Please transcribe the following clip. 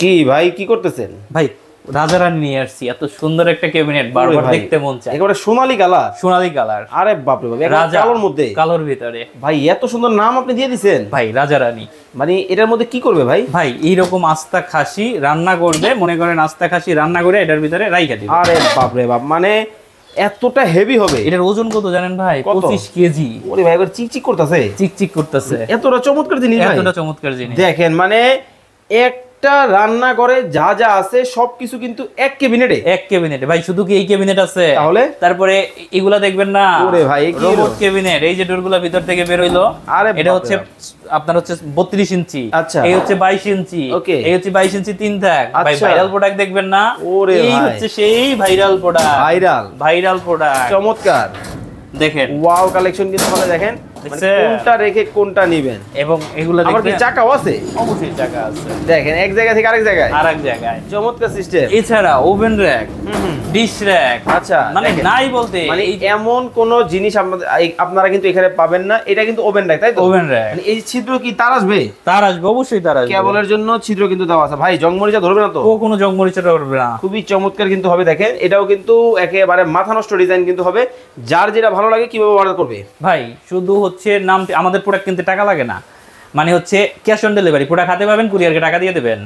কি ভাই কি করতেছেন? ভাই রাজারানি নিয়ে আসছি, এত সুন্দর একটা ক্যাবিনেট, বারবার দেখতে মন চায়। একেবারে সোনালী কালার। সোনালী কালার। আরে বাপ রে বাপ, একদম কালোর মধ্যে। কালোর ভিতরে ভাই এত সুন্দর নাম আপনি দিয়ে দিবেন ভাই রাজারানি। মানে এটার মধ্যে কি করবে ভাই? ভাই এইরকম আস্তা খাসি রান্না করবে, মনে করেন আস্তা খাসি রান্না করে এটার ভিতরে রাইখা দিবে। আরে বাপ রে বাপ, মানে এতটা হেভি হবে। এটার ওজন কত জানেন ভাই? 25 কেজি। ওরে ভাই একবার চিকচিক করতেছে। চিকচিক করতেছে। এতটা চমৎকার জিনিস ভাই। এতটা চমৎকার জিনিস দেখেন, মানে একটা রান্না করে যা যা আছে সবকিছু কিন্তু এক ক্যাবিনেটে। ভাই শুধু কি এই ক্যাবিনেট আছে? তাহলে তারপরে এগুলা দেখবেন না, ওরে ভাই কি রোবট ক্যাবিনেট। এই যে ডোরগুলা ভিতর থেকে বের হইলো, আরে এটা হচ্ছে আপনার হচ্ছে 32 ইঞ্চি। আচ্ছা, এই হচ্ছে 22 ইঞ্চি। ওকে, এই হচ্ছে 22 ইঞ্চি 3 থাক। ভাই ভাইরাল প্রোডাক্ট দেখবেন না, ওরে এই ভাই হচ্ছে সেই ভাইরাল প্রোডাক্ট। ভাইরাল প্রোডাক্ট চমৎকার। দেখেন ওয়াও কালেকশন কিন্তু ভালো। দেখেন কোনটা রেখে কোনটা নেবেন। এবং এগুলা আবার কি চাকাও আছে? অবশ্যই চাকা আছে। দেখেন এক জায়গা থেকে আরেক জায়গায় চমৎকার সিস্টেম। এছাড়া ওভেন র‍্যাক, ডিশ র‍্যাক, আচ্ছা মানে নাই বলতে মানে এমন কোন জিনিস আপনারা কিন্তু এখানে পাবেন না। এটা কিন্তু ওভেন র‍্যাক, তাই তো? Oven rack. মানে এই ছিদ্র কি তার আসবে? তার আসবে, অবশ্যই তার আসবে। কেবলের জন্য ছিদ্র কিন্তু দেওয়া আছে। ভাই জংমরিচা ধরবে না তো? কোনো জংমরিচা ধরবে না। খুবই চমৎকার কিন্তু হবে। দেখেন এটাও কিন্তু একেবারে মাথা নষ্ট ডিজাইন কিন্তু হবে। যার যেটা ভালো লাগে কিভাবে অর্ডার করবে ভাই, শুধু হচ্ছে নাম, আমাদের প্রোডাক্ট কিনতে টাকা লাগে না, মানে হচ্ছে ক্যাশ অন ডেলিভারি। প্রোডাক্ট হাতে পাবেন, কুরিয়ারকে টাকা দিয়ে দেবেন।